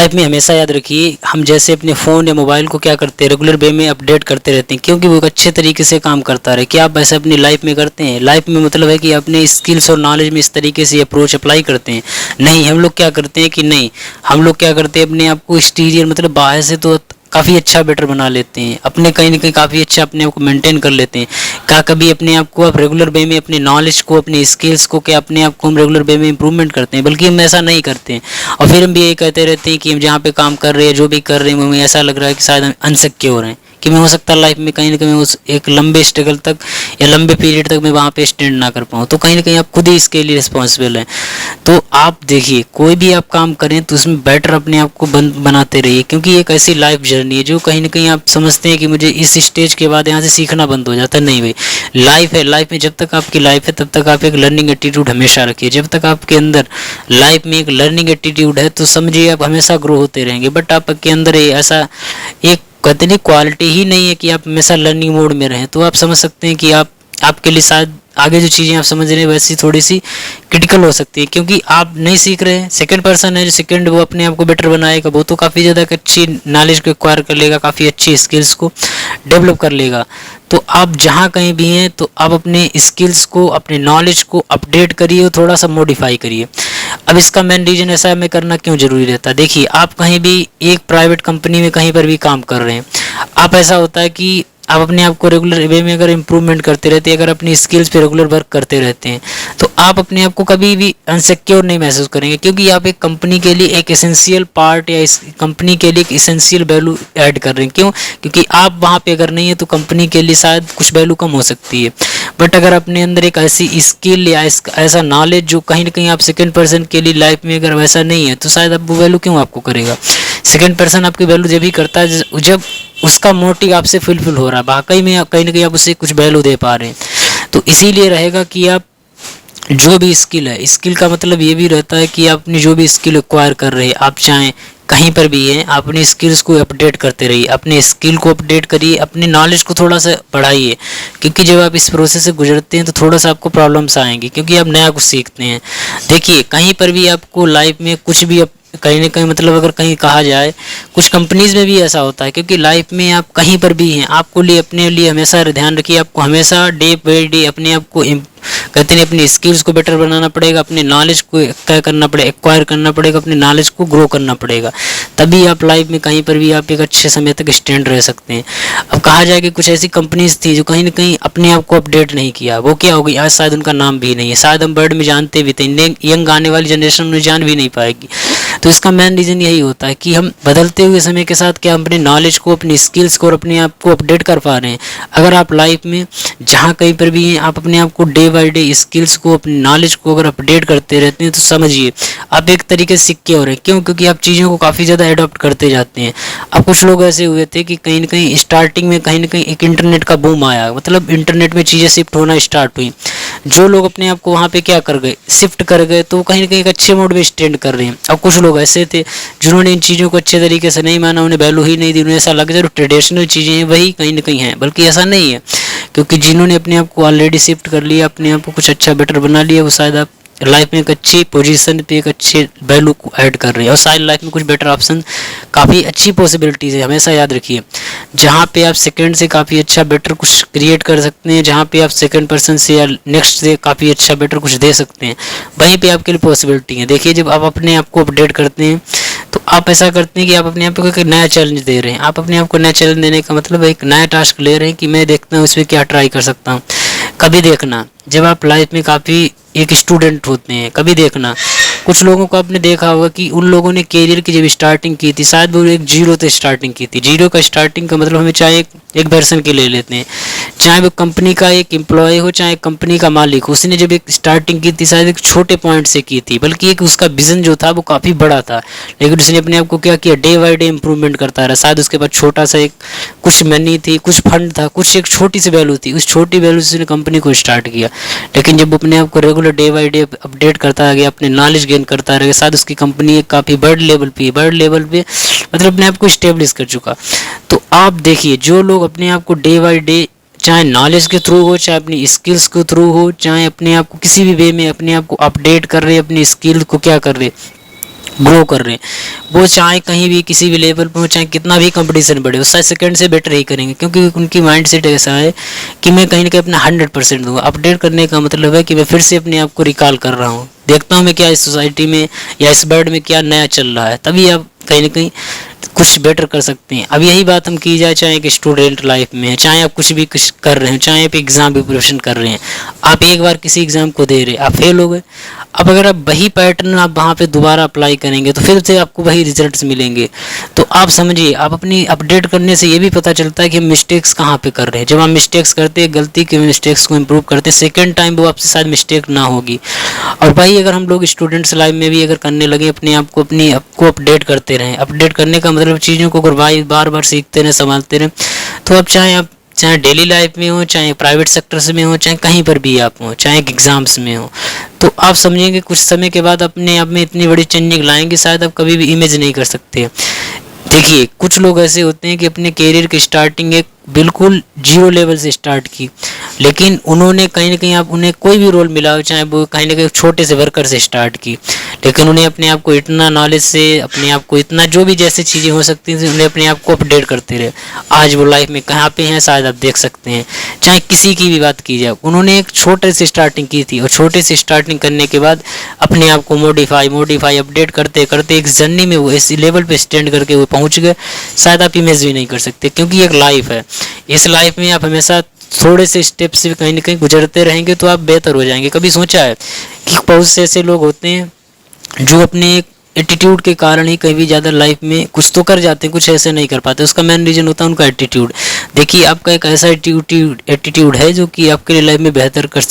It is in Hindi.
लाइफ में हमेशा याद रखिए, हम जैसे अपने फ़ोन या मोबाइल को क्या करते हैं, रेगुलर वे में अपडेट करते रहते हैं क्योंकि वो एक अच्छे तरीके से काम करता रहे। क्या आप ऐसे अपनी लाइफ में करते हैं? लाइफ में मतलब है कि अपने स्किल्स और नॉलेज में इस तरीके से अप्रोच अप्लाई करते हैं? नहीं, हम लोग क्या करते हैं कि नहीं, हम लोग क्या करते हैं, अपने आप को एक्सटीरियर मतलब बाहर से तो काफ़ी अच्छा बेटर बना लेते हैं, अपने कहीं ना कहीं काफ़ी अच्छा अपने आप को मेंटेन कर लेते हैं। क्या कभी अपने आप को आप रेगुलर वे में अपने नॉलेज को, अपने स्किल्स को, क्या अपने आप को हम रेगुलर वे में इंप्रूवमेंट करते हैं? बल्कि हम ऐसा नहीं करते हैं और फिर हम भी यही कहते रहते हैं कि हम जहाँ पे काम कर रहे हैं, जो भी कर रहे हैं, हमें ऐसा लग रहा है कि शायद हम अनसक्य हो रहे हैं, कि मैं हो सकता है लाइफ में कहीं ना कहीं उस एक लंबे स्ट्रगल तक या लंबे पीरियड तक मैं वहाँ पे स्टैंड ना कर पाऊँ। तो कहीं ना कहीं आप खुद ही इसके लिए रिस्पॉन्सिबल हैं। तो आप देखिए, कोई भी आप काम करें तो उसमें बेटर अपने आप को बनाते रहिए, क्योंकि एक ऐसी लाइफ जर्नी है जो कहीं ना कहीं आप समझते हैं कि मुझे इस स्टेज के बाद यहाँ से सीखना बंद हो जाता है। नहीं भाई, लाइफ है, लाइफ में जब तक आपकी लाइफ है तब तक आप एक लर्निंग एटीट्यूड हमेशा रखिए। जब तक आपके अंदर लाइफ में एक लर्निंग एटीट्यूड है तो समझिए आप हमेशा ग्रो होते रहेंगे। बट आपके अंदर ऐसा एक कहते नहीं क्वालिटी ही नहीं है कि आप हमेशा लर्निंग मोड में रहें, तो आप समझ सकते हैं कि आपके लिए शायद आगे जो चीज़ें आप समझ रहे हैं वैसी थोड़ी सी क्रिटिकल हो सकती है, क्योंकि आप नहीं सीख रहे हैं। सेकंड पर्सन है जो सेकंड वो अपने आप को बेटर बनाएगा, वो तो काफ़ी ज़्यादा अच्छी नॉलेज को एक्वायर कर लेगा, काफ़ी अच्छी स्किल्स को डेवलप कर लेगा। तो आप जहाँ कहीं भी हैं तो आप अपने स्किल्स को, अपने नॉलेज को अपडेट करिए और थोड़ा सा मॉडिफाई करिए। अब इसका मेन रीज़न ऐसा है, हमें करना क्यों ज़रूरी रहता है। देखिए, आप कहीं भी एक प्राइवेट कंपनी में कहीं पर भी काम कर रहे हैं, आप ऐसा होता है कि आप अपने आप को रेगुलर वे में अगर इम्प्रूवमेंट करते रहते हैं, अगर अपनी स्किल्स पे रेगुलर वर्क करते रहते हैं, तो आप अपने आप को कभी भी अनसिक्योर नहीं महसूस करेंगे, क्योंकि आप एक कंपनी के लिए एक एसेंशियल पार्ट या इस कंपनी के लिए एक एसेंशियल वैल्यू ऐड कर रहे हैं। क्यों? क्योंकि आप वहाँ पे अगर नहीं है तो कंपनी के लिए शायद कुछ वैल्यू कम हो सकती है। बट अगर अपने अंदर एक ऐसी स्किल या ऐसा नॉलेज जो कहीं ना कहीं आप सेकेंड पर्सन के लिए लाइफ में अगर वैसा नहीं है, तो शायद अब वो वैल्यू क्यों आपको करेगा। सेकेंड पर्सन आपकी वैल्यू जब भी करता है जब उसका मोटिव आपसे फुलफिल हो रहा है, वाकई में कहीं ना कहीं आप उसे कुछ वैल्यू दे पा रहे हैं। तो इसीलिए रहेगा कि आप जो भी स्किल है, स्किल का मतलब ये भी रहता है कि आप अपनी जो भी स्किल एक्वायर कर रहे हैं, आप चाहें कहीं पर भी हैं, आप अपनी स्किल्स को अपडेट करते रहिए, अपने स्किल को अपडेट करिए, अपने नॉलेज को थोड़ा सा बढ़ाइए। क्योंकि जब आप इस प्रोसेस से गुजरते हैं तो थोड़ा सा आपको प्रॉब्लम्स आएंगी, क्योंकि आप नया कुछ सीखते हैं। देखिए, कहीं पर भी आपको लाइफ में कुछ भी कहीं ना कहीं मतलब अगर कहीं कहा जाए, कुछ कंपनीज में भी ऐसा होता है, क्योंकि लाइफ में आप कहीं पर भी हैं, आपको लिए अपने लिए हमेशा ध्यान रखिए, आपको हमेशा डे बाई डे अपने आप को कहते हैं अपनी स्किल्स को बेटर बनाना पड़ेगा, अपने नॉलेज को क्या करना पड़ेगा, एक्वायर करना पड़ेगा, अपने नॉलेज को ग्रो करना पड़ेगा, तभी आप लाइफ में कहीं पर भी आप एक अच्छे समय तक स्टैंड रह सकते हैं। अब कहा जाए कि कुछ ऐसी कंपनीज थी जो कहीं ना कहीं अपने आप को अपडेट नहीं किया, वो क्या होगी आज शायद उनका नाम भी नहीं है, शायद हम वर्ड में जानते भी थे, यंग आने वाली जनरेशन में जान भी नहीं पाएगी। तो इसका मेन रीज़न यही होता है कि हम बदलते हुए समय के साथ क्या अपने नॉलेज को, अपनी स्किल्स को और अपने आप को अपडेट कर पा रहे हैं। अगर आप लाइफ में जहाँ कहीं पर भी हैं, आप अपने आप को डे बाई डे स्किल्स को, अपनी नॉलेज को अगर अपडेट करते रहते हैं, तो समझिए आप एक तरीके से सिक्के हो रहे हैं। क्यों? क्योंकि आप चीज़ों को काफ़ी ज़्यादा एडॉप्ट करते जाते हैं। अब कुछ लोग ऐसे हुए थे कि कहीं ना कहीं स्टार्टिंग में कहीं ना कहीं एक इंटरनेट का बूम आया, मतलब इंटरनेट में चीज़ें शिफ्ट होना स्टार्ट हुई। जो लोग अपने आप को वहाँ पे क्या कर गए, शिफ्ट कर गए, तो कहीं ना कहीं एक अच्छे मोड में स्टैंड कर रहे हैं। अब कुछ लोग ऐसे थे जिन्होंने इन चीज़ों को अच्छे तरीके से नहीं माना, उन्हें वैल्यू ही नहीं दी, उन्हें ऐसा लगा जो ट्रेडिशनल चीज़ें हैं वही कहीं ना कहीं हैं, बल्कि ऐसा नहीं है। क्योंकि जिन्होंने अपने आप को ऑलरेडी शिफ्ट कर लिया, अपने आप को कुछ अच्छा बेटर बना लिया, वो शायद आप लाइफ में एक अच्छी पोजीशन पे एक अच्छे वैल्यू को ऐड कर रहे हैं, और शायद लाइफ में कुछ बेटर ऑप्शन, काफ़ी अच्छी पॉसिबिलिटीज़ है। हमेशा याद रखिए, जहाँ पे आप सेकंड से काफ़ी अच्छा बेटर कुछ क्रिएट कर सकते हैं, जहाँ पे आप सेकंड पर्सन से या नेक्स्ट से काफ़ी अच्छा बेटर कुछ दे सकते हैं, वहीं पे आपके लिए पॉसिबिलिटी है। देखिए, जब आप अपने आप को अपडेट करते हैं तो आप ऐसा करते हैं कि आप अपने आप को एक नया चैलेंज दे रहे हैं। आप अपने आप को नया चैलेंज देने का मतलब एक नया टास्क ले रहे हैं कि मैं देखता हूँ इसमें क्या ट्राई कर सकता हूँ। कभी देखना, जब आप लाइफ में काफ़ी एक स्टूडेंट होते हैं, कभी देखना कुछ लोगों को आपने देखा होगा कि उन लोगों ने करियर की जब स्टार्टिंग की थी, शायद वो एक जीरो से स्टार्टिंग की थी। जीरो का स्टार्टिंग का मतलब हमें चाहे एक पर्सन के ले लेते हैं, चाहे वो कंपनी का एक एम्प्लॉय हो, चाहे कंपनी का मालिक हो, उसने जब एक स्टार्टिंग की थी शायद एक छोटे पॉइंट से की थी, बल्कि एक उसका विजन जो था वो काफ़ी बड़ा था, लेकिन उसने अपने आप को क्या किया, डे बाई डे इंप्रूवमेंट करता रहा। शायद उसके पास छोटा सा एक कुछ मनी थी, कुछ फंड था, कुछ एक छोटी सी वैल्यू थी, उस छोटी वैल्यू से उसने कंपनी को स्टार्ट किया। लेकिन जब अपने आप को regular day by day update करता गया, अपने नॉलेज गेन करता रहेगा, शायद उसकी कंपनी एक काफ़ी बड़े लेवल पे मतलब अपने आप को स्टेब्लिश कर चुका। तो आप देखिए, जो लोग अपने आप को डे बाई डे, चाहे नॉलेज के थ्रू हो, चाहे अपनी स्किल्स के थ्रू हो, चाहे अपने आप को किसी भी वे में अपने आप को अपडेट कर रहे, अपनी स्किल को क्या कर रहे, ग्रो कर रहे हैं, वो चाहे कहीं भी किसी भी लेवल पर हो, चाहे कितना भी कंपटीशन बढ़े, वो 60 सेकंड से बेटर ही करेंगे, क्योंकि उनकी माइंड सेट ऐसा है कि मैं कहीं ना कहीं अपना 100% दूंगा। अपडेट करने का मतलब है कि मैं फिर से अपने आप को रिकॉल कर रहा हूँ, देखता हूँ मैं क्या इस सोसाइटी में या इस वर्ल्ड में क्या नया चल रहा है, तभी आप कहीं ना कहीं कुछ बेटर कर सकते हैं। अब यही बात हम की जाए चाहे कि स्टूडेंट लाइफ में है, चाहे आप कुछ भी कुछ कर रहे हैं, चाहे आप एग्ज़ाम की प्रिपरेशन कर रहे हैं, आप एक बार किसी एग्ज़ाम को दे रहे, आप फेल हो गए, अब अगर आप वही पैटर्न आप वहाँ पे दोबारा अप्लाई करेंगे तो फिर से आपको वही रिजल्ट्स मिलेंगे। तो आप समझिए, आप अपनी अपडेट करने से ये भी पता चलता है कि हम मिस्टेक्स कहाँ पे कर रहे हैं। जब हम मिस्टेक्स करते हैं, गलती के मिस्टेक्स को इम्प्रूव करते हैं, सेकेंड टाइम वो आपसे शायद मिस्टेक ना होगी। और वही अगर हम लोग स्टूडेंट्स लाइफ में भी अगर करने लगे, अपने आप को अपडेट करते रहें। अपडेट करने का मतलब चीज़ों को अगर बार बार सीखते रहें, संभालते रहें, तो आप चाहे डेली लाइफ में हो, चाहे प्राइवेट सेक्टर्स में हो, चाहे कहीं पर भी आप हो, चाहे एग्ज़ाम्स में हो, तो आप समझेंगे कुछ समय के बाद अपने आप में इतनी बड़ी चेंजिंग लाएंगे शायद आप कभी भी इमेज नहीं कर सकते। देखिए, कुछ लोग ऐसे होते हैं कि अपने कैरियर की स्टार्टिंग एक बिल्कुल जीरो लेवल से स्टार्ट की, लेकिन उन्होंने कहीं ना कहीं, आप उन्हें कोई भी रोल मिला हो, चाहे वो कहीं ना कहीं छोटे से वर्कर से स्टार्ट की, लेकिन उन्हें अपने आप को इतना नॉलेज से, अपने आप को इतना जो भी जैसे चीज़ें हो सकती थी, उन्हें अपने आप को अपडेट करते रहे। आज वो लाइफ में कहाँ पे हैं शायद आप देख सकते हैं। चाहे किसी की भी बात की जाए, उन्होंने एक छोटे से स्टार्टिंग की थी, और छोटे से स्टार्टिंग करने के बाद अपने आप को मॉडिफाई अपडेट करते करते एक जर्नी में वो इस लेवल पे स्टैंड करके वो पहुँच गए, शायद आप इमेज भी नहीं कर सकते। क्योंकि एक लाइफ है, इस लाइफ में आप हमेशा थोड़े से स्टेप से कहीं ना कहीं गुजरते रहेंगे तो आप बेहतर हो जाएंगे। कभी सोचा है कि बहुत से ऐसे लोग होते हैं जो अपने एटीट्यूड के कारण ही कहीं भी ज़्यादा लाइफ में कुछ तो कर जाते हैं, कुछ ऐसे नहीं कर पाते। उसका मेन रीज़न होता है उनका एटीट्यूड। देखिए, आपका एक ऐसा एटीट्यूड है जो कि आपके लिए लाइफ में बेहतर कर